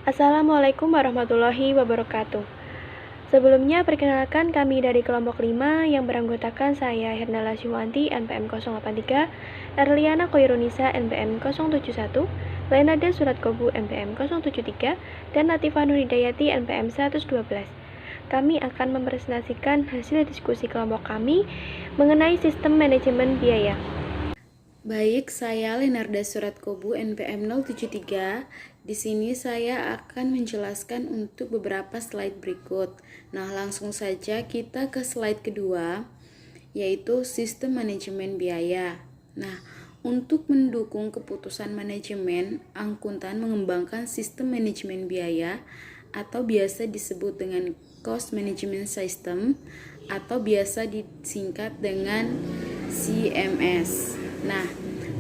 Assalamualaikum warahmatullahi wabarakatuh. Sebelumnya perkenalkan kami dari kelompok 5 yang beranggotakan saya Hernala Syuwanti NPM 083, Erliana Koirunisa NPM 071, Lenada Suratkobu NPM 073, dan Latifah Nurhidayati NPM 112. Kami akan mempresentasikan hasil diskusi kelompok kami mengenai sistem manajemen biaya. Baik, saya Lenarda Suratkobu NPM 073. Di sini saya akan menjelaskan untuk beberapa slide berikut. Nah, langsung saja kita ke slide kedua, yaitu sistem manajemen biaya. Nah, untuk mendukung keputusan manajemen, akuntan mengembangkan sistem manajemen biaya atau biasa disebut dengan Cost Management System atau biasa disingkat dengan CMS. Nah,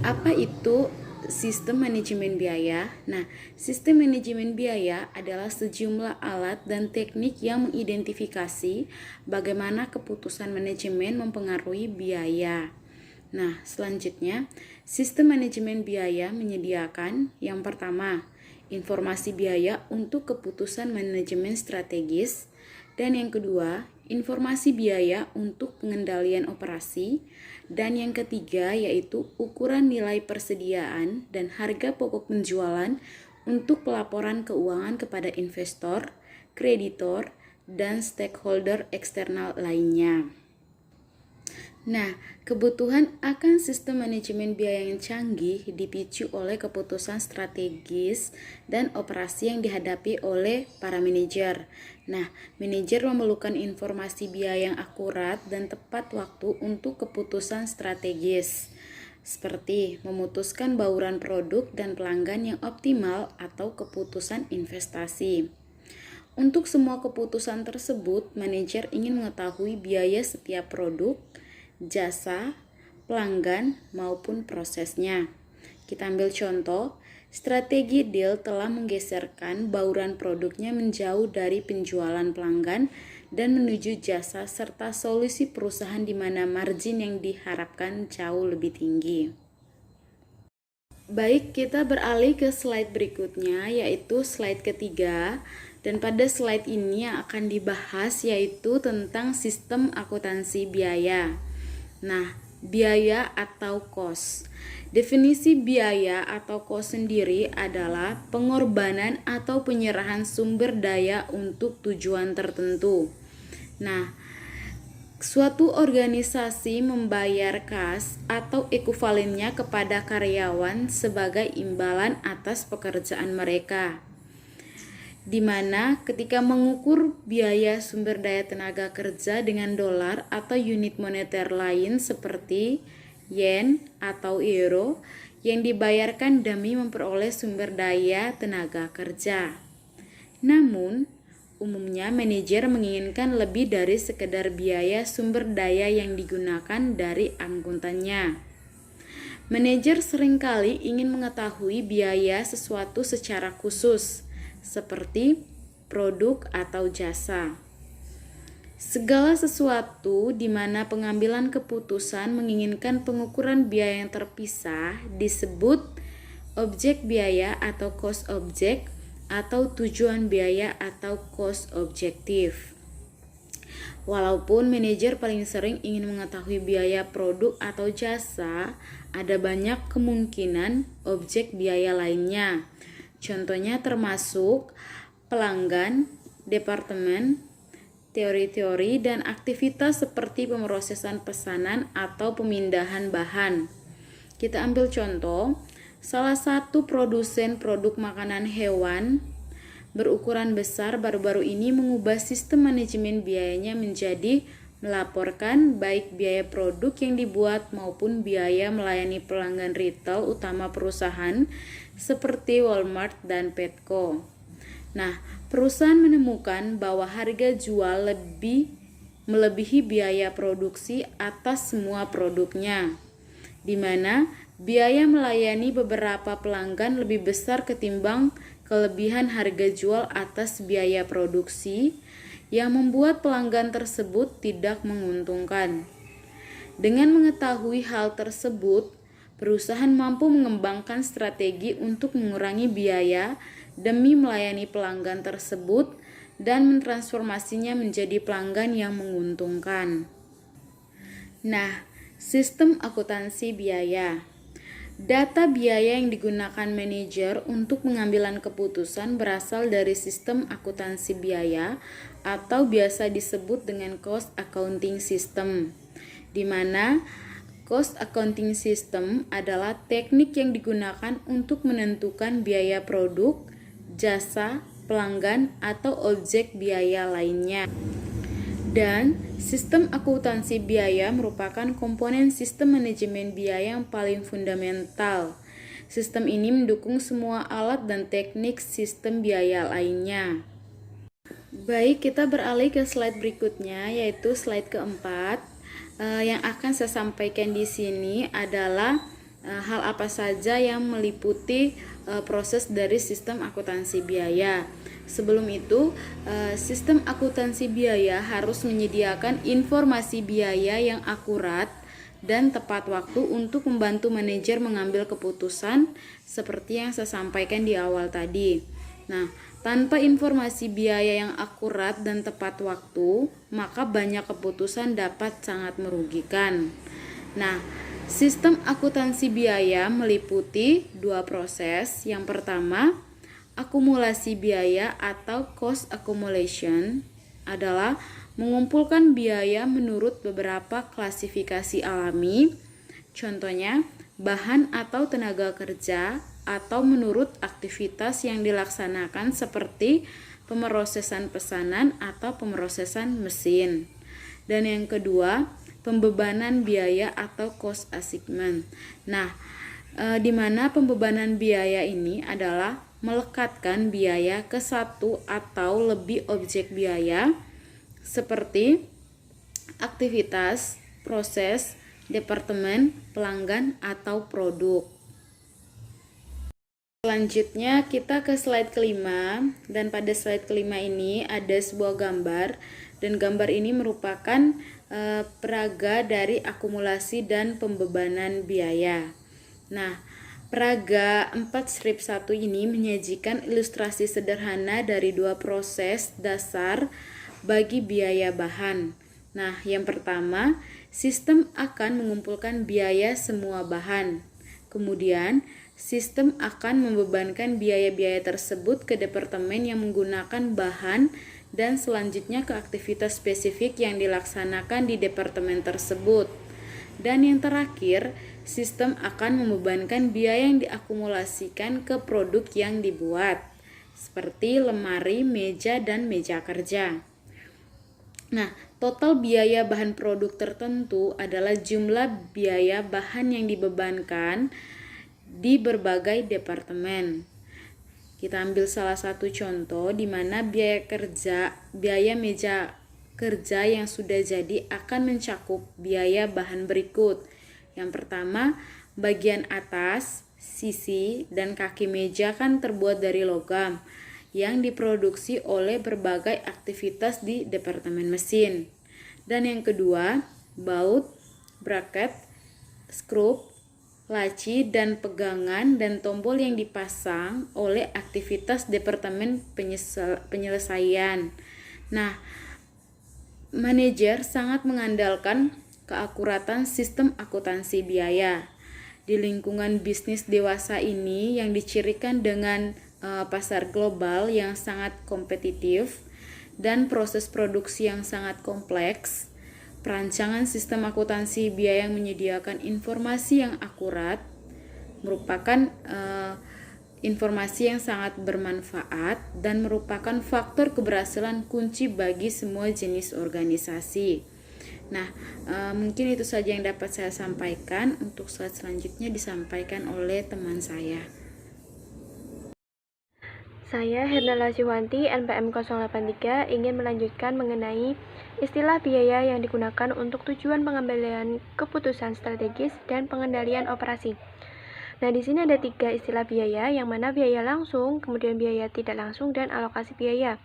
apa itu sistem manajemen biaya? Nah, sistem manajemen biaya adalah sejumlah alat dan teknik yang mengidentifikasi bagaimana keputusan manajemen mempengaruhi biaya. Nah, selanjutnya, sistem manajemen biaya menyediakan yang pertama, informasi biaya untuk keputusan manajemen strategis, dan yang kedua, informasi biaya untuk pengendalian operasi, dan yang ketiga yaitu ukuran nilai persediaan dan harga pokok penjualan untuk pelaporan keuangan kepada investor, kreditor, dan stakeholder eksternal lainnya. Nah, kebutuhan akan sistem manajemen biaya yang canggih dipicu oleh keputusan strategis dan operasi yang dihadapi oleh para manajer. Nah, manajer memerlukan informasi biaya yang akurat dan tepat waktu untuk keputusan strategis, seperti memutuskan bauran produk dan pelanggan yang optimal atau keputusan investasi. Untuk semua keputusan tersebut, manajer ingin mengetahui biaya setiap produk, jasa, pelanggan, maupun prosesnya. Kita ambil contoh, strategi deal telah menggeserkan bauran produknya menjauh dari penjualan pelanggan dan menuju jasa serta solusi perusahaan di mana margin yang diharapkan jauh lebih tinggi. Baik, kita beralih ke slide berikutnya, yaitu slide ketiga. Dan pada slide ini yang akan dibahas yaitu tentang sistem akuntansi biaya. Nah, biaya atau cost. Definisi biaya atau cost sendiri adalah pengorbanan atau penyerahan sumber daya untuk tujuan tertentu. Nah, suatu organisasi membayar kas atau ekuivalennya kepada karyawan sebagai imbalan atas pekerjaan mereka, di mana ketika mengukur biaya sumber daya tenaga kerja dengan dolar atau unit moneter lain seperti yen atau euro yang dibayarkan demi memperoleh sumber daya tenaga kerja. Namun, umumnya manajer menginginkan lebih dari sekedar biaya sumber daya yang digunakan dari akuntannya. Manajer seringkali ingin mengetahui biaya sesuatu secara khusus, seperti produk atau jasa. Segala sesuatu di mana pengambilan keputusan menginginkan pengukuran biaya yang terpisah disebut objek biaya atau cost object atau tujuan biaya atau cost objektif. Walaupun manajer paling sering ingin mengetahui biaya produk atau jasa, ada banyak kemungkinan objek biaya lainnya. Contohnya termasuk pelanggan, departemen, teori-teori, dan aktivitas seperti pemrosesan pesanan atau pemindahan bahan. Kita ambil contoh, salah satu produsen produk makanan hewan berukuran besar baru-baru ini mengubah sistem manajemen biayanya menjadi melaporkan baik biaya produk yang dibuat maupun biaya melayani pelanggan retail utama perusahaan seperti Walmart dan Petco. Nah, perusahaan menemukan bahwa harga jual melebihi biaya produksi atas semua produknya, di mana biaya melayani beberapa pelanggan lebih besar ketimbang kelebihan harga jual atas biaya produksi yang membuat pelanggan tersebut tidak menguntungkan. Dengan mengetahui hal tersebut, perusahaan mampu mengembangkan strategi untuk mengurangi biaya demi melayani pelanggan tersebut dan mentransformasinya menjadi pelanggan yang menguntungkan. Nah, sistem akuntansi biaya. Data biaya yang digunakan manajer untuk pengambilan keputusan berasal dari sistem akuntansi biaya atau biasa disebut dengan cost accounting system, di mana cost accounting system adalah teknik yang digunakan untuk menentukan biaya produk, jasa, pelanggan, atau objek biaya lainnya. Dan sistem akuntansi biaya merupakan komponen sistem manajemen biaya yang paling fundamental. Sistem ini mendukung semua alat dan teknik sistem biaya lainnya. Baik, kita beralih ke slide berikutnya, yaitu slide keempat. Yang akan saya sampaikan di sini adalah hal apa saja yang meliputi proses dari sistem akuntansi biaya. Sebelum itu, sistem akuntansi biaya harus menyediakan informasi biaya yang akurat dan tepat waktu untuk membantu manajer mengambil keputusan seperti yang saya sampaikan di awal tadi. Nah, tanpa informasi biaya yang akurat dan tepat waktu, maka banyak keputusan dapat sangat merugikan. Nah, sistem akuntansi biaya meliputi dua proses. Yang pertama, akumulasi biaya atau cost accumulation adalah mengumpulkan biaya menurut beberapa klasifikasi alami, contohnya bahan atau tenaga kerja, atau menurut aktivitas yang dilaksanakan seperti pemrosesan pesanan atau pemrosesan mesin. Dan yang kedua, pembebanan biaya atau cost assignment. Nah, di mana pembebanan biaya ini adalah melekatkan biaya ke satu atau lebih objek biaya seperti aktivitas, proses, departemen, pelanggan, atau produk. Selanjutnya kita ke slide kelima, dan pada slide kelima ini ada sebuah gambar, dan gambar ini merupakan peraga dari akumulasi dan pembebanan biaya. Nah, peraga 4-1 ini menyajikan ilustrasi sederhana dari dua proses dasar bagi biaya bahan. Nah, yang pertama, sistem akan mengumpulkan biaya semua bahan. Kemudian, sistem akan membebankan biaya-biaya tersebut ke departemen yang menggunakan bahan dan selanjutnya ke aktivitas spesifik yang dilaksanakan di departemen tersebut. Dan yang terakhir, sistem akan membebankan biaya yang diakumulasikan ke produk yang dibuat, seperti lemari, meja, dan meja kerja. Nah, total biaya bahan produk tertentu adalah jumlah biaya bahan yang dibebankan di berbagai departemen. Kita ambil salah satu contoh di mana biaya meja kerja yang sudah jadi akan mencakup biaya bahan berikut. Yang pertama, bagian atas, sisi, dan kaki meja kan terbuat dari logam yang diproduksi oleh berbagai aktivitas di departemen mesin. Dan yang kedua, baut, bracket, skrup, laci, dan pegangan dan tombol yang dipasang oleh aktivitas departemen penyelesaian. Nah, manajer sangat mengandalkan keakuratan sistem akuntansi biaya. Di lingkungan bisnis dewasa ini yang dicirikan dengan pasar global yang sangat kompetitif dan proses produksi yang sangat kompleks, perancangan sistem akuntansi biaya yang menyediakan informasi yang akurat merupakan informasi yang sangat bermanfaat dan merupakan faktor keberhasilan kunci bagi semua jenis organisasi. Nah, mungkin itu saja yang dapat saya sampaikan. Untuk slide selanjutnya disampaikan oleh teman saya. Saya Hernala Syuwanti, NPM 083, ingin melanjutkan mengenai istilah biaya yang digunakan untuk tujuan pengambilan keputusan strategis dan pengendalian operasi. Nah, di sini ada 3 istilah biaya, yang mana biaya langsung, kemudian biaya tidak langsung, dan alokasi biaya.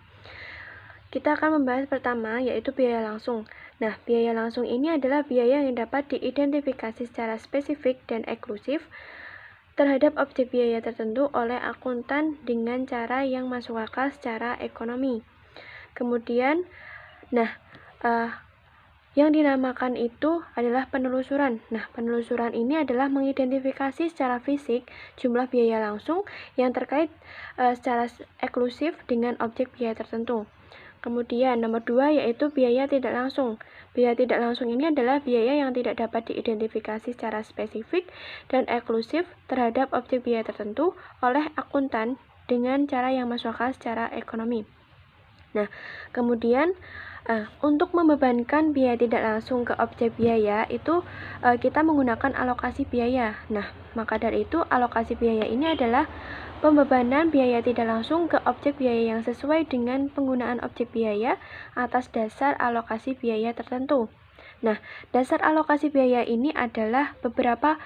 Kita akan membahas pertama, yaitu biaya langsung. Nah, biaya langsung ini adalah biaya yang dapat diidentifikasi secara spesifik dan eksklusif terhadap objek biaya tertentu oleh akuntan dengan cara yang masuk akal secara ekonomi. Kemudian, yang dinamakan itu adalah penelusuran. Nah, penelusuran ini adalah mengidentifikasi secara fisik jumlah biaya langsung yang terkait secara eksklusif dengan objek biaya tertentu. Kemudian nomor 2 yaitu biaya tidak langsung. Biaya tidak langsung ini adalah biaya yang tidak dapat diidentifikasi secara spesifik dan eksklusif terhadap objek biaya tertentu oleh akuntan dengan cara yang masuk akal secara ekonomi. Nah, kemudian untuk membebankan biaya tidak langsung ke objek biaya itu kita menggunakan alokasi biaya. Nah, maka dari itu alokasi biaya ini adalah pembebanan biaya tidak langsung ke objek biaya yang sesuai dengan penggunaan objek biaya atas dasar alokasi biaya tertentu. Nah, dasar alokasi biaya ini adalah beberapa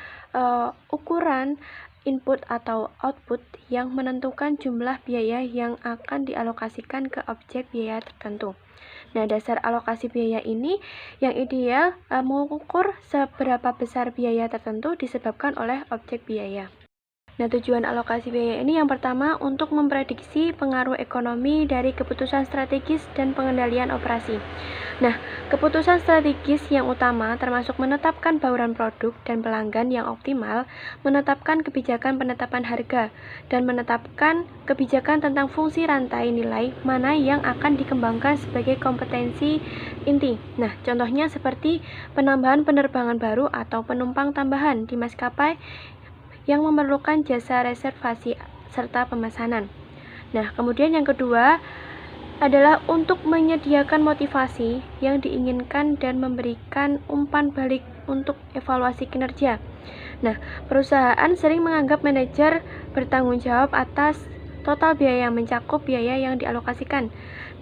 ukuran input atau output yang menentukan jumlah biaya yang akan dialokasikan ke objek biaya tertentu. Nah, dasar alokasi biaya ini yang ideal mengukur seberapa besar biaya tertentu disebabkan oleh objek biaya. Nah, tujuan alokasi biaya ini yang pertama untuk memprediksi pengaruh ekonomi dari keputusan strategis dan pengendalian operasi. Nah, keputusan strategis yang utama termasuk menetapkan bauran produk dan pelanggan yang optimal, menetapkan kebijakan penetapan harga, dan menetapkan kebijakan tentang fungsi rantai nilai mana yang akan dikembangkan sebagai kompetensi inti. Nah, contohnya seperti penambahan penerbangan baru atau penumpang tambahan di maskapai yang memerlukan jasa reservasi serta pemesanan. Nah, kemudian yang kedua adalah untuk menyediakan motivasi yang diinginkan dan memberikan umpan balik untuk evaluasi kinerja. Nah, perusahaan sering menganggap manajer bertanggung jawab atas total biaya yang mencakup biaya yang dialokasikan.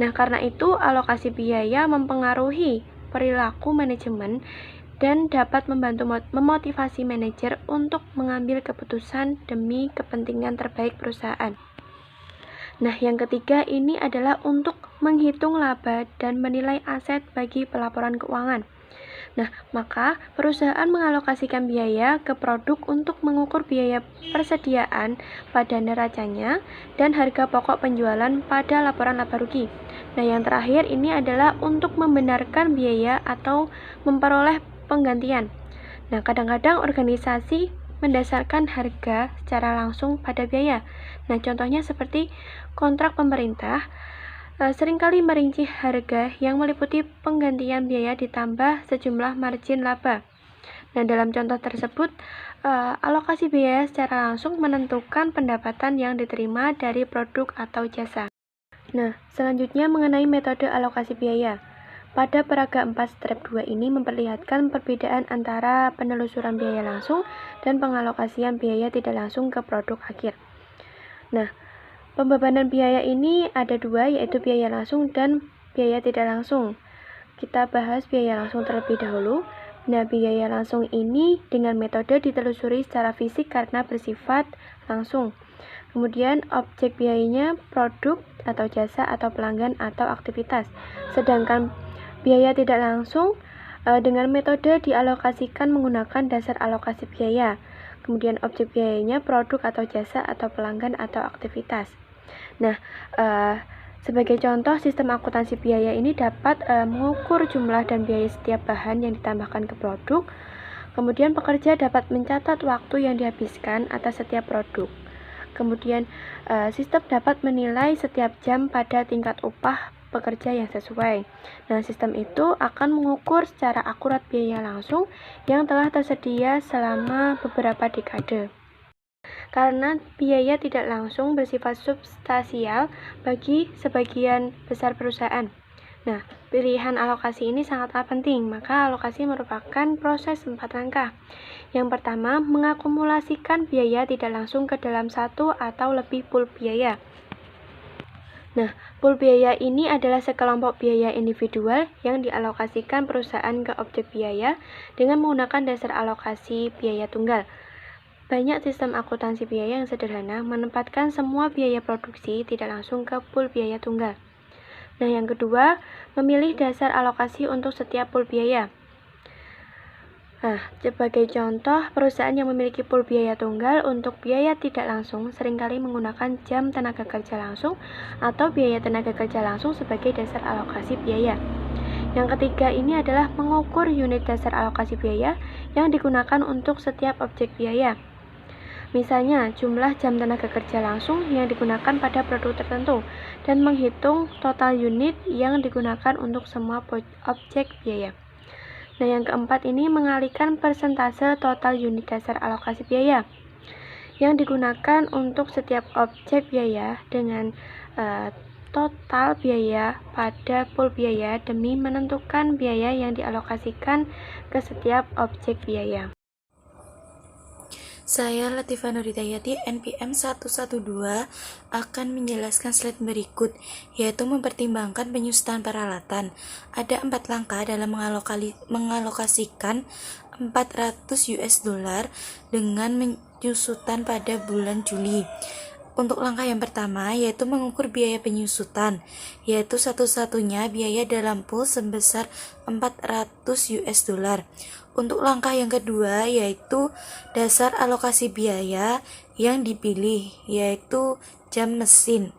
Nah, karena itu alokasi biaya mempengaruhi perilaku manajemen dan dapat membantu memotivasi manajer untuk mengambil keputusan demi kepentingan terbaik perusahaan. Nah, yang ketiga ini adalah untuk menghitung laba dan menilai aset bagi pelaporan keuangan. Nah, maka perusahaan mengalokasikan biaya ke produk untuk mengukur biaya persediaan pada neracanya dan harga pokok penjualan pada laporan laba rugi. Nah, yang terakhir ini adalah untuk membenarkan biaya atau memperoleh penggantian. Nah, kadang-kadang organisasi mendasarkan harga secara langsung pada biaya. Nah, contohnya seperti kontrak pemerintah seringkali merinci harga yang meliputi penggantian biaya ditambah sejumlah margin laba. Nah, dalam contoh tersebut, alokasi biaya secara langsung menentukan pendapatan yang diterima dari produk atau jasa. Nah, selanjutnya mengenai metode alokasi biaya. Pada paragraf 4 strip 2 ini memperlihatkan perbedaan antara penelusuran biaya langsung dan pengalokasian biaya tidak langsung ke produk akhir. Nah, pembebanan biaya ini ada dua, yaitu biaya langsung dan biaya tidak langsung. Kita bahas biaya langsung terlebih dahulu. Nah, biaya langsung ini dengan metode ditelusuri secara fisik karena bersifat langsung. Kemudian objek biayanya produk atau jasa atau pelanggan atau aktivitas. Sedangkan biaya tidak langsung dengan metode dialokasikan menggunakan dasar alokasi biaya. Kemudian objek biayanya produk atau jasa atau pelanggan atau aktivitas. Nah, sebagai contoh sistem akuntansi biaya ini dapat mengukur jumlah dan biaya setiap bahan yang ditambahkan ke produk. Kemudian pekerja dapat mencatat waktu yang dihabiskan atas setiap produk. Kemudian sistem dapat menilai setiap jam pada tingkat upah pekerja yang sesuai. Nah, sistem itu akan mengukur secara akurat biaya langsung yang telah tersedia selama beberapa dekade. Karena biaya tidak langsung bersifat substansial bagi sebagian besar perusahaan. Nah, pilihan alokasi ini sangatlah penting, maka alokasi merupakan proses 4 langkah. Yang pertama, mengakumulasikan biaya tidak langsung ke dalam satu atau lebih pool biaya. Nah, pool biaya ini adalah sekelompok biaya individual yang dialokasikan perusahaan ke objek biaya dengan menggunakan dasar alokasi biaya tunggal. Banyak sistem akuntansi biaya yang sederhana menempatkan semua biaya produksi tidak langsung ke pool biaya tunggal. Nah, yang kedua, memilih dasar alokasi untuk setiap pool biaya. Nah, sebagai contoh, perusahaan yang memiliki pool biaya tunggal untuk biaya tidak langsung seringkali menggunakan jam tenaga kerja langsung atau biaya tenaga kerja langsung sebagai dasar alokasi biaya. Yang ketiga ini adalah mengukur unit dasar alokasi biaya yang digunakan untuk setiap objek biaya. Misalnya, jumlah jam tenaga kerja langsung yang digunakan pada produk tertentu dan menghitung total unit yang digunakan untuk semua objek biaya. Nah, yang keempat ini mengalihkan persentase total unit dasar alokasi biaya yang digunakan untuk setiap objek biaya dengan total biaya pada pool biaya demi menentukan biaya yang dialokasikan ke setiap objek biaya. Saya Latifah Nuridayati, NPM 112, akan menjelaskan slide berikut, yaitu mempertimbangkan penyusutan peralatan. Ada 4 langkah dalam mengalokasikan 400 US dollar dengan penyusutan pada bulan Juli. Untuk langkah yang pertama, yaitu mengukur biaya penyusutan, yaitu satu-satunya biaya dalam pool sebesar 400 US dollar. Untuk langkah yang kedua, yaitu dasar alokasi biaya yang dipilih, yaitu jam mesin.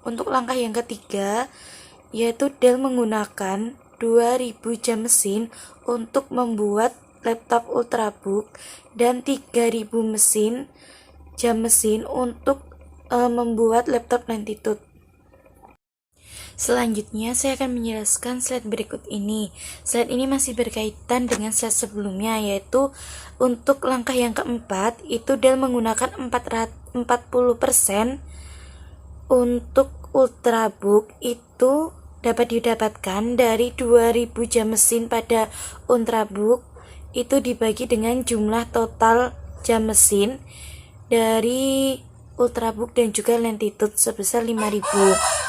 Untuk langkah yang ketiga, yaitu Dell menggunakan 2000 jam mesin untuk membuat laptop Ultrabook dan 3000 jam mesin untuk membuat laptop Lentitude. Selanjutnya, saya akan menjelaskan slide berikut ini. Slide ini masih berkaitan dengan slide sebelumnya, yaitu untuk langkah yang keempat, itu Dell menggunakan 40% untuk Ultrabook itu dapat didapatkan dari 2000 jam mesin pada Ultrabook itu dibagi dengan jumlah total jam mesin dari Ultrabook dan juga Lentitude sebesar 5000.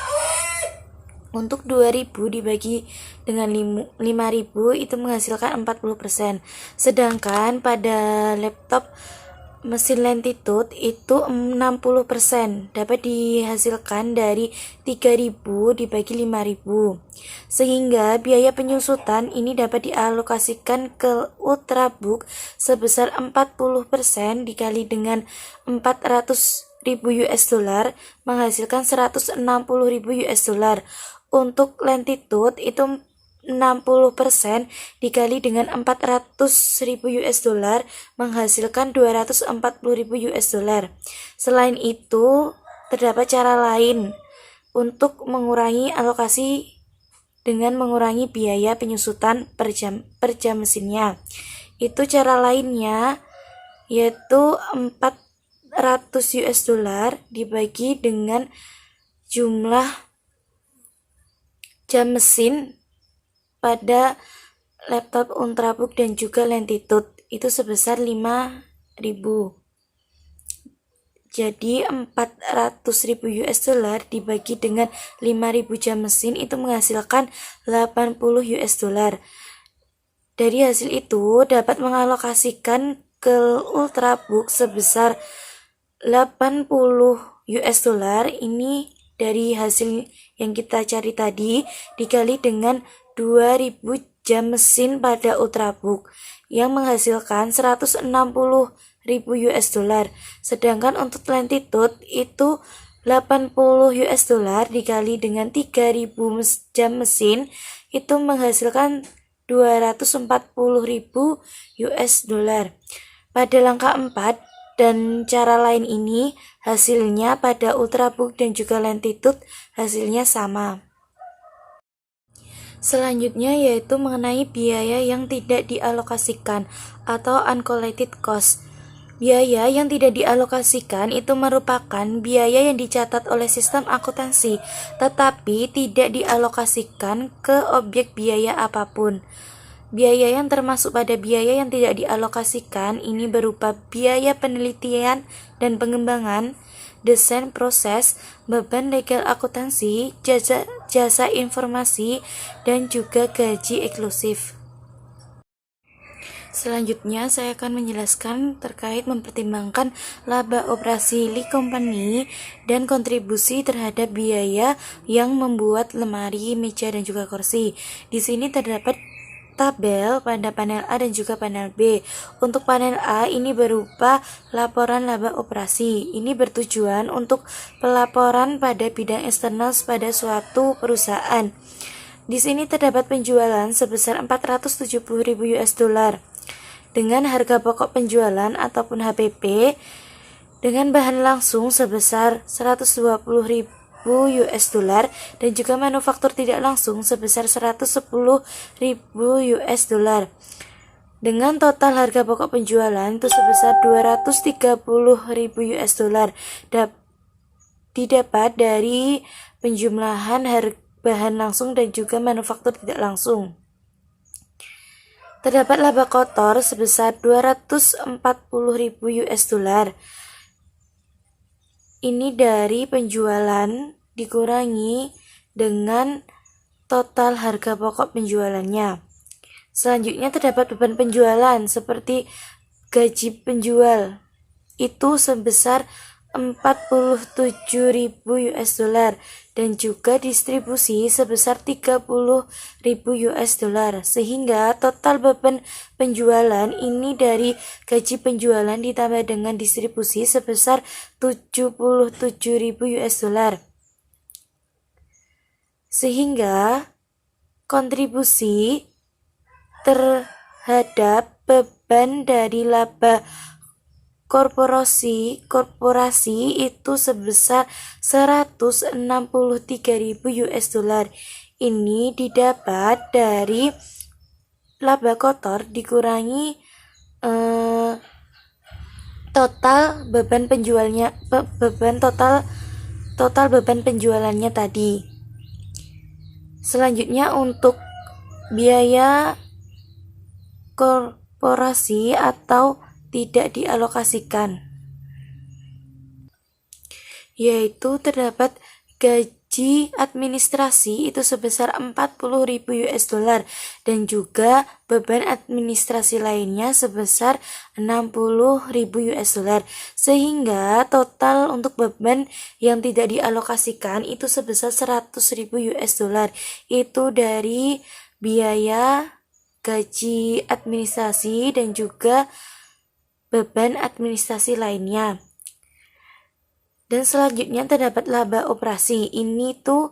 Untuk 2000 dibagi dengan 5000 itu menghasilkan 40%. Sedangkan pada laptop mesin Lentitude itu 60% dapat dihasilkan dari 3000 dibagi 5000. Sehingga biaya penyusutan ini dapat dialokasikan ke Ultrabook sebesar 40% dikali dengan 400.000 US dollar menghasilkan 160.000 US dollar. Untuk Lentitude itu 60% dikali dengan 400.000 US dollar menghasilkan 240.000 US dollar. Selain itu, terdapat cara lain untuk mengurangi alokasi dengan mengurangi biaya penyusutan per jam mesinnya. Itu cara lainnya yaitu 400 US dollar dibagi dengan jumlah jam mesin pada laptop Ultrabook dan juga Lentitude itu sebesar 5000. Jadi 400.000 US dollar dibagi dengan 5000 jam mesin itu menghasilkan 80 US dollar. Dari hasil itu dapat mengalokasikan ke Ultrabook sebesar 80 US dollar. Ini dari hasil yang kita cari tadi dikali dengan 2000 jam mesin pada Ultrabook yang menghasilkan 160.000 US dollar. Sedangkan untuk Lentitude itu 80 US dollar dikali dengan 3000 jam mesin itu menghasilkan 240.000 US dollar. Pada langkah 4 dan cara lain ini hasilnya pada Ultrabook dan juga Lentitude hasilnya sama. Selanjutnya yaitu mengenai biaya yang tidak dialokasikan atau uncollected cost. Biaya yang tidak dialokasikan itu merupakan biaya yang dicatat oleh sistem akuntansi tetapi tidak dialokasikan ke objek biaya apapun. Biaya yang termasuk pada biaya yang tidak dialokasikan ini berupa biaya penelitian dan pengembangan, desain proses, beban legal akuntansi, jasa informasi, dan juga gaji eksklusif. Selanjutnya saya akan menjelaskan terkait mempertimbangkan laba operasi company dan kontribusi terhadap biaya yang membuat lemari, meja, dan juga kursi. Di sini terdapat tabel pada panel A dan juga panel B. Untuk panel A ini berupa laporan laba operasi. Ini bertujuan untuk pelaporan pada bidang eksternal pada suatu perusahaan. Di sini terdapat penjualan sebesar 470.000 US dollar dengan harga pokok penjualan ataupun HPP dengan bahan langsung sebesar 120.000 US dollar dan juga manufaktur tidak langsung sebesar 110.000 US dollar. Dengan total harga pokok penjualan itu sebesar 230.000 US dollar didapat dari penjumlahan bahan langsung dan juga manufaktur tidak langsung. Terdapat laba kotor sebesar 240.000 US dollar. Ini dari penjualan dikurangi dengan total harga pokok penjualannya. Selanjutnya terdapat beban penjualan seperti gaji penjual itu sebesar 47.000 US dollar dan juga distribusi sebesar 30.000 US dollar, sehingga total beban penjualan ini dari gaji penjualan ditambah dengan distribusi sebesar 77.000 US dollar, sehingga kontribusi terhadap beban dari laba korporasi itu sebesar 163.000 US dollar. Ini didapat dari laba kotor dikurangi total beban penjualnya total beban penjualannya tadi. Selanjutnya untuk biaya korporasi atau tidak dialokasikan, yaitu terdapat gaji administrasi itu sebesar 40.000 US dollar dan juga beban administrasi lainnya sebesar 60.000 US dollar, sehingga total untuk beban yang tidak dialokasikan itu sebesar 100.000 US dollar. Itu dari biaya gaji administrasi dan juga beban administrasi lainnya. Dan selanjutnya terdapat laba operasi. Ini tuh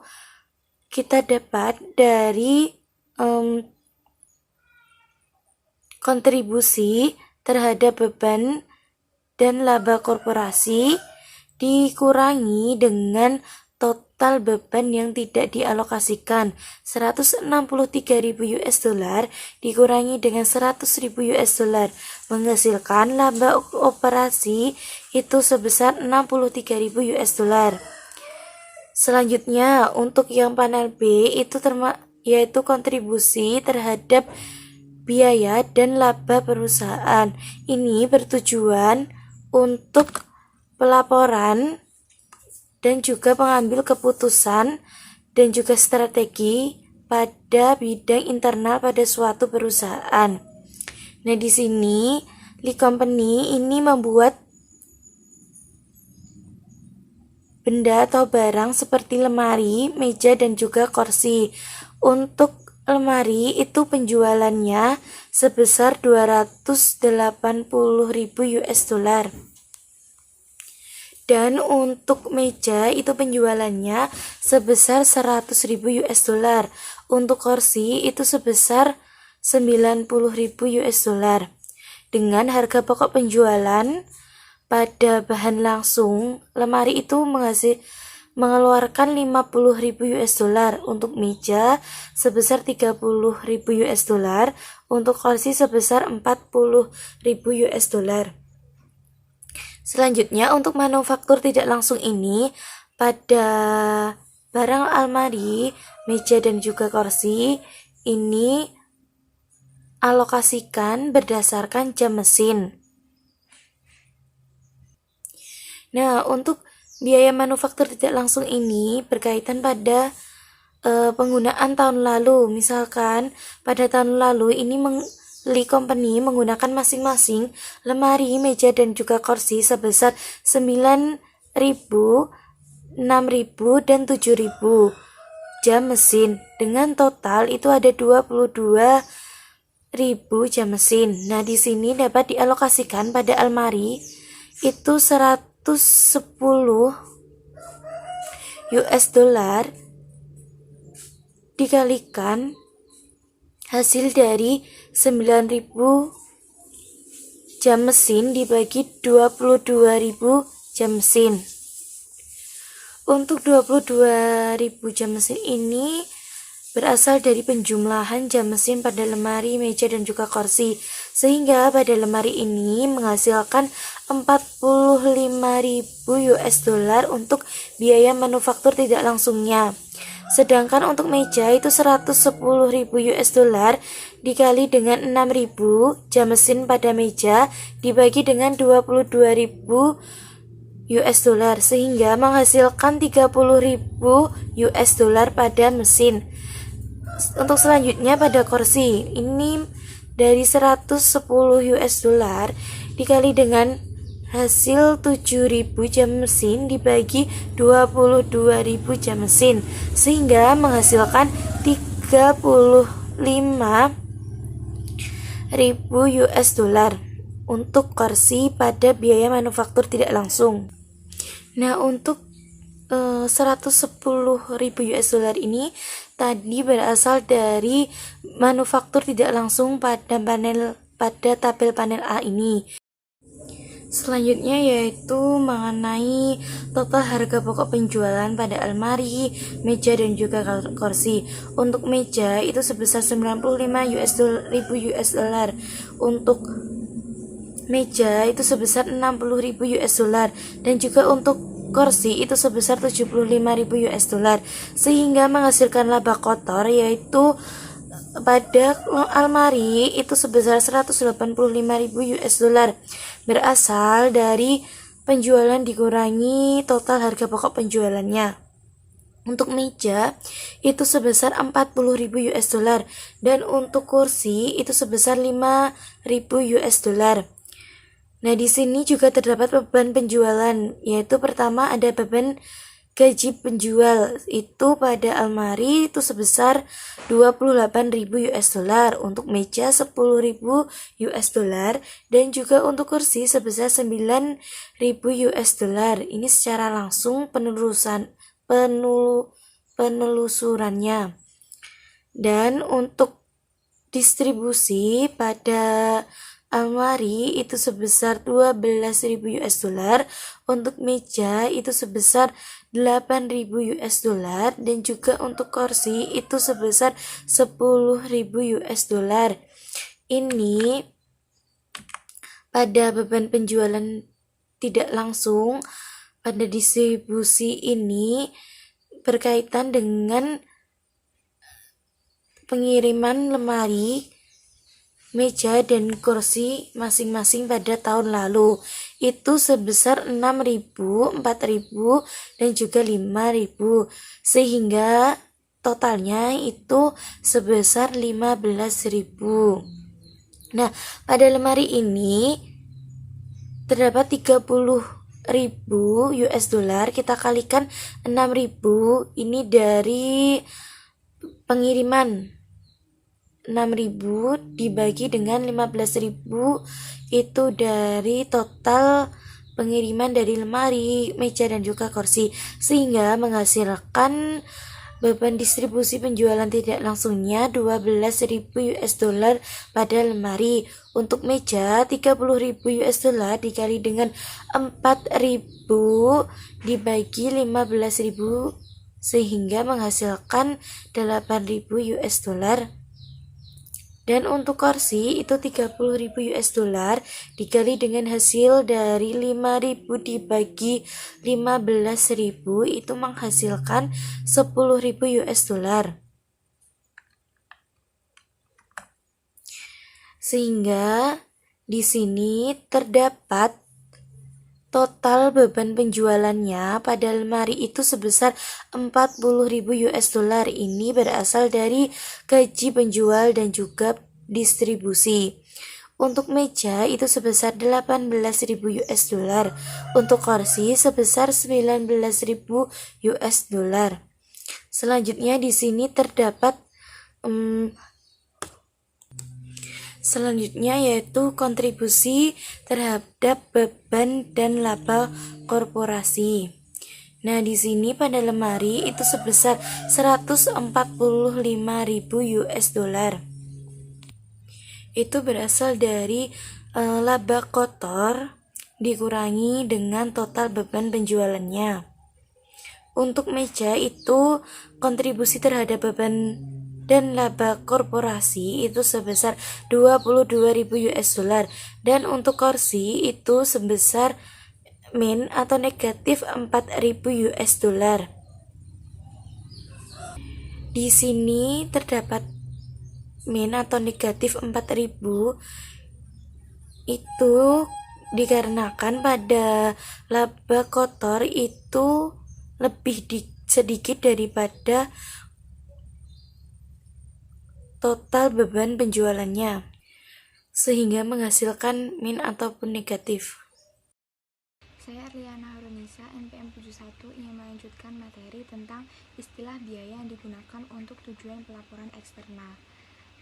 kita dapat dari kontribusi terhadap beban dan laba korporasi dikurangi dengan total beban yang tidak dialokasikan 163.000 US dollar dikurangi dengan 100.000 US dollar menghasilkan laba operasi itu sebesar 63.000 US dollar. Selanjutnya untuk yang panel B itu yaitu kontribusi terhadap biaya dan laba perusahaan. Ini bertujuan untuk pelaporan dan juga pengambil keputusan dan juga strategi pada bidang internal pada suatu perusahaan. Nah, di sini Lee Company ini membuat benda atau barang seperti lemari, meja dan juga kursi. Untuk lemari itu penjualannya sebesar 280.000 US dollar. Dan untuk meja itu penjualannya sebesar 100.000 US dollar. Untuk kursi itu sebesar 90.000 US dollar. Dengan harga pokok penjualan pada bahan langsung, lemari itu mengeluarkan 50.000 US dollar. Untuk meja sebesar 30.000 US dollar. Untuk kursi sebesar 40.000 US dollar. Selanjutnya untuk manufaktur tidak langsung ini pada barang almari, meja dan juga kursi ini alokasikan berdasarkan jam mesin. Nah, untuk biaya manufaktur tidak langsung ini berkaitan pada penggunaan tahun lalu. Misalkan pada tahun lalu ini Lee Company menggunakan masing-masing lemari, meja dan juga kursi sebesar 9.000, 6.000 dan 7.000 jam mesin. Dengan total itu ada 22 jam mesin. Nah, di sini dapat dialokasikan pada almari itu 110 US dollar dikalikan hasil dari 9.000 jam mesin dibagi 22.000 jam mesin. Untuk 22.000 jam mesin ini berasal dari penjumlahan jam mesin pada lemari, meja, dan juga kursi, sehingga pada lemari ini menghasilkan 45.000 US dollar untuk biaya manufaktur tidak langsungnya. Sedangkan untuk meja itu 110.000 US dollar dikali dengan 6.000 jam mesin pada meja dibagi dengan 22.000 US dollar, sehingga menghasilkan 30.000 US dollar pada mesin. Untuk selanjutnya pada kursi, ini dari 110 US dollar dikali dengan hasil 7.000 jam mesin dibagi 22.000 jam mesin, sehingga menghasilkan 35.000 US dollar untuk kursi pada biaya manufaktur tidak langsung. Nah, untuk 110.000 US dollar ini tadi berasal dari manufaktur tidak langsung pada tabel panel A ini. Selanjutnya yaitu mengenai total harga pokok penjualan pada almari, meja, dan juga kursi. Untuk meja itu sebesar 95.000 US dollar. Untuk meja itu sebesar 60.000 US dollar, dan juga untuk kursi itu sebesar 75.000 US dollar, sehingga menghasilkan laba kotor yaitu pada almari itu sebesar 185.000 US dollar, berasal dari penjualan dikurangi total harga pokok penjualannya. Untuk meja itu sebesar 40.000 US dollar, dan untuk kursi itu sebesar 5.000 US dollar. Nah, di sini juga terdapat beban penjualan, yaitu pertama ada beban gaji penjual, itu pada almari itu sebesar 28.000 US dollar, untuk meja 10.000 US dollar, dan juga untuk kursi sebesar 9.000 US dollar. Ini secara langsung penelusurannya. Dan untuk distribusi pada almari itu sebesar 12.000 US dollar, untuk meja itu sebesar 8.000 US dollar, dan juga untuk kursi itu sebesar 10.000 US dollar. Ini pada beban penjualan tidak langsung pada distribusi ini berkaitan dengan pengiriman lemari, meja, dan kursi masing-masing pada tahun lalu itu sebesar 6.000, 4.000, dan juga 5.000, sehingga totalnya itu sebesar 15.000. Nah, pada lemari ini terdapat 30.000 US dollar, kita kalikan 6.000 ini dari pengiriman, 6.000 dibagi dengan 15.000 itu dari total pengiriman dari lemari, meja, dan juga kursi, sehingga menghasilkan beban distribusi penjualan tidak langsungnya 12.000 US dollar pada lemari. Untuk meja 30.000 US dollar dikali dengan 4.000 dibagi 15.000, sehingga menghasilkan 8.000 US dollar. Dan untuk kursi itu 30.000 US dollar dikali dengan hasil dari 5.000 dibagi 15.000 itu menghasilkan 10.000 US dollar. Sehingga di sini terdapat total beban penjualannya pada lemari itu sebesar 40.000 US dollar. Ini berasal dari gaji penjual dan juga distribusi. Untuk meja itu sebesar 18.000 US dollar. Untuk kursi sebesar 19.000 US dollar. Selanjutnya di sini terdapat Selanjutnya yaitu kontribusi terhadap beban dan laba korporasi. Nah, di sini pada lemari itu sebesar 145.000 US dollar. Itu berasal dari laba kotor dikurangi dengan total beban penjualannya. Untuk meja itu kontribusi terhadap beban dan laba korporasi itu sebesar 22.000 US dollar, dan untuk kursi itu sebesar min atau negatif 4.000 US dollar. Di sini terdapat min atau negatif 4.000 itu dikarenakan pada laba kotor itu lebih sedikit daripada total beban penjualannya, sehingga menghasilkan min ataupun negatif. Saya Erliana Harunisa, NPM 71, ingin melanjutkan materi tentang istilah biaya yang digunakan untuk tujuan pelaporan eksternal.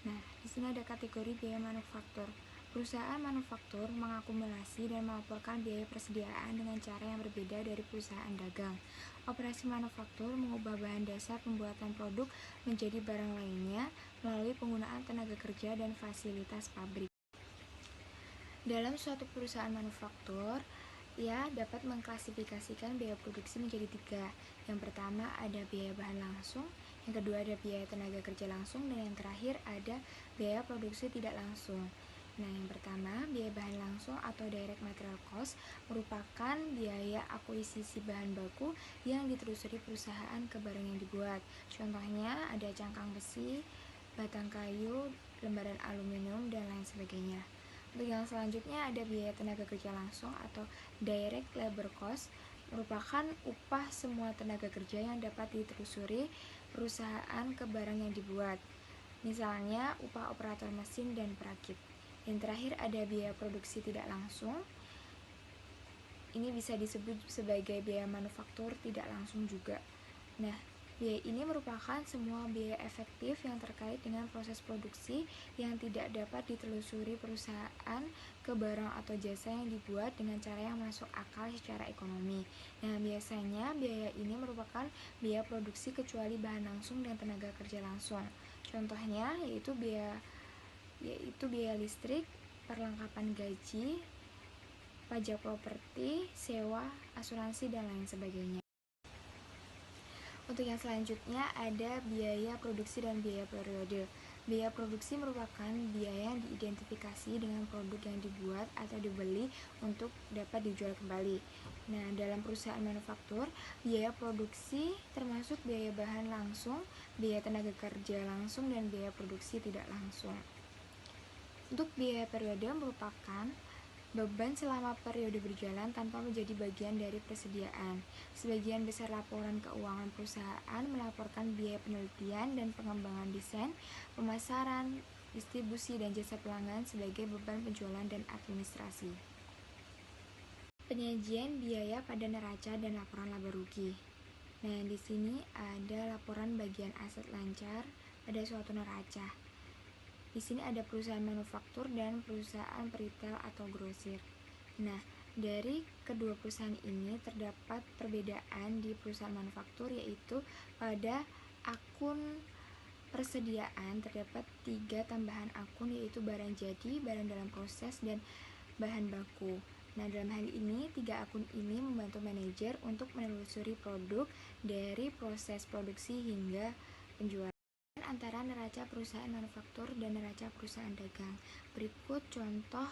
Nah, di sini ada kategori biaya manufaktur. Perusahaan manufaktur mengakumulasi dan melaporkan biaya persediaan dengan cara yang berbeda dari perusahaan dagang. Operasi manufaktur mengubah bahan dasar pembuatan produk menjadi barang lainnya melalui penggunaan tenaga kerja dan fasilitas pabrik. Dalam suatu perusahaan manufaktur, ia dapat mengklasifikasikan biaya produksi menjadi 3. Yang pertama ada biaya bahan langsung, yang kedua ada biaya tenaga kerja langsung, dan yang terakhir ada biaya produksi tidak langsung. Nah, yang pertama, biaya bahan langsung atau direct material cost merupakan biaya akuisisi bahan baku yang ditelusuri perusahaan ke barang yang dibuat. Contohnya ada cangkang besi, batang kayu, lembaran aluminium, dan lain sebagainya. Untuk yang selanjutnya ada biaya tenaga kerja langsung atau direct labor cost, merupakan upah semua tenaga kerja yang dapat ditelusuri perusahaan ke barang yang dibuat. Misalnya upah operator mesin dan perakit. Yang terakhir ada biaya produksi tidak langsung. Ini bisa disebut sebagai biaya manufaktur tidak langsung juga. Nah, biaya ini merupakan semua biaya efektif yang terkait dengan proses produksi yang tidak dapat ditelusuri perusahaan ke barang atau jasa yang dibuat dengan cara yang masuk akal secara ekonomi. Nah, biasanya biaya ini merupakan biaya produksi kecuali bahan langsung dan tenaga kerja langsung. Contohnya yaitu biaya listrik, perlengkapan gaji, pajak properti, sewa, asuransi, dan lain sebagainya. Untuk yang selanjutnya ada biaya produksi dan biaya periode. Biaya produksi merupakan biaya yang diidentifikasi dengan produk yang dibuat atau dibeli untuk dapat dijual kembali. Nah, dalam perusahaan manufaktur, biaya produksi termasuk biaya bahan langsung, biaya tenaga kerja langsung, dan biaya produksi tidak langsung. Untuk biaya periode merupakan beban selama periode berjalan tanpa menjadi bagian dari persediaan. Sebagian besar laporan keuangan perusahaan melaporkan biaya penelitian dan pengembangan desain, pemasaran, distribusi, dan jasa pelanggan sebagai beban penjualan dan administrasi. Penyajian biaya pada neraca dan laporan laba rugi. Nah, di sini ada laporan bagian aset lancar pada suatu neraca. Di sini ada perusahaan manufaktur dan perusahaan retail atau grosir. Nah, dari kedua perusahaan ini terdapat perbedaan di perusahaan manufaktur, yaitu pada akun persediaan terdapat 3 tambahan akun, yaitu barang jadi, barang dalam proses, dan bahan baku. Nah, dalam hal ini 3 akun ini membantu manajer untuk menelusuri produk dari proses produksi hingga penjualan antara neraca perusahaan manufaktur dan neraca perusahaan dagang. Berikut contoh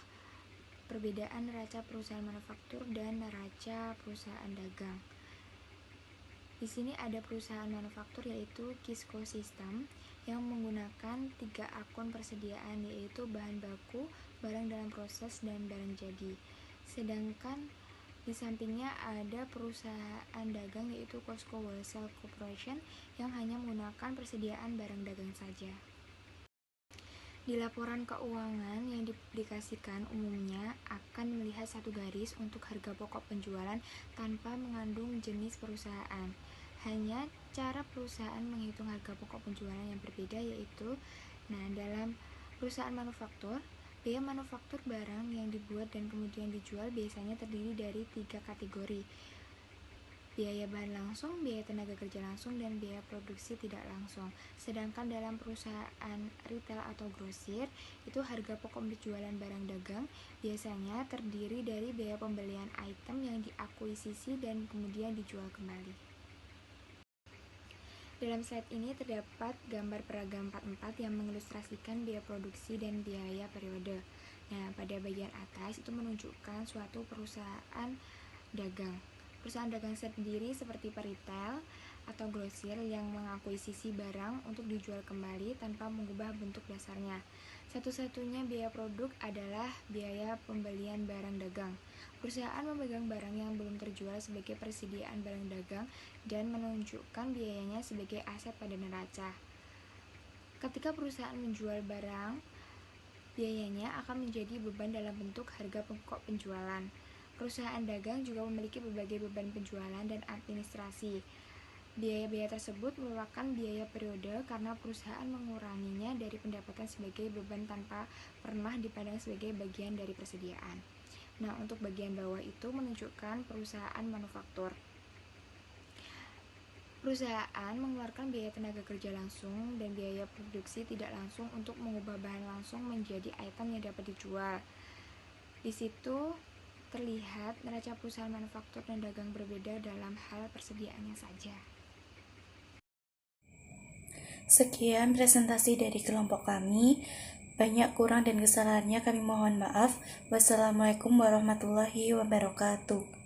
perbedaan neraca perusahaan manufaktur dan neraca perusahaan dagang. Di sini ada perusahaan manufaktur yaitu Kisco System yang menggunakan 3 akun persediaan, yaitu bahan baku, barang dalam proses, dan barang jadi. Sedangkan di sampingnya ada perusahaan dagang yaitu Costco Wholesale Corporation yang hanya menggunakan persediaan barang dagang saja. Di laporan keuangan yang dipublikasikan umumnya akan melihat satu garis untuk harga pokok penjualan tanpa mengandung jenis perusahaan. Hanya cara perusahaan menghitung harga pokok penjualan yang berbeda, yaitu dalam perusahaan manufaktur Biaya manufaktur barang yang dibuat dan kemudian dijual biasanya terdiri dari 3 kategori: biaya bahan langsung, biaya tenaga kerja langsung, dan biaya produksi tidak langsung. Sedangkan dalam perusahaan retail atau grosir, itu harga pokok penjualan barang dagang biasanya terdiri dari biaya pembelian item yang diakuisisi dan kemudian dijual kembali. Dalam slide ini terdapat gambar peragaan 44 yang mengilustrasikan biaya produksi dan biaya periode. Nah, pada bagian atas itu menunjukkan suatu perusahaan dagang. Perusahaan dagang sendiri seperti peritel atau grosir yang mengakuisisi barang untuk dijual kembali tanpa mengubah bentuk dasarnya. Satu-satunya biaya produk adalah biaya pembelian barang dagang. Perusahaan memegang barang yang belum terjual sebagai persediaan barang dagang dan menunjukkan biayanya sebagai aset pada neraca. Ketika perusahaan menjual barang, biayanya akan menjadi beban dalam bentuk harga pokok penjualan. Perusahaan dagang juga memiliki berbagai beban penjualan dan administrasi. Biaya-biaya tersebut merupakan biaya periode karena perusahaan menguranginya dari pendapatan sebagai beban tanpa pernah dipandang sebagai bagian dari persediaan. Nah, untuk bagian bawah itu menunjukkan perusahaan manufaktur. Perusahaan mengeluarkan biaya tenaga kerja langsung dan biaya produksi tidak langsung untuk mengubah bahan langsung menjadi item yang dapat dijual. Di situ terlihat neraca perusahaan manufaktur dan dagang berbeda dalam hal persediaannya saja. Sekian presentasi dari kelompok kami. Banyak kurang dan kesalahannya kami mohon maaf. Wassalamualaikum warahmatullahi wabarakatuh.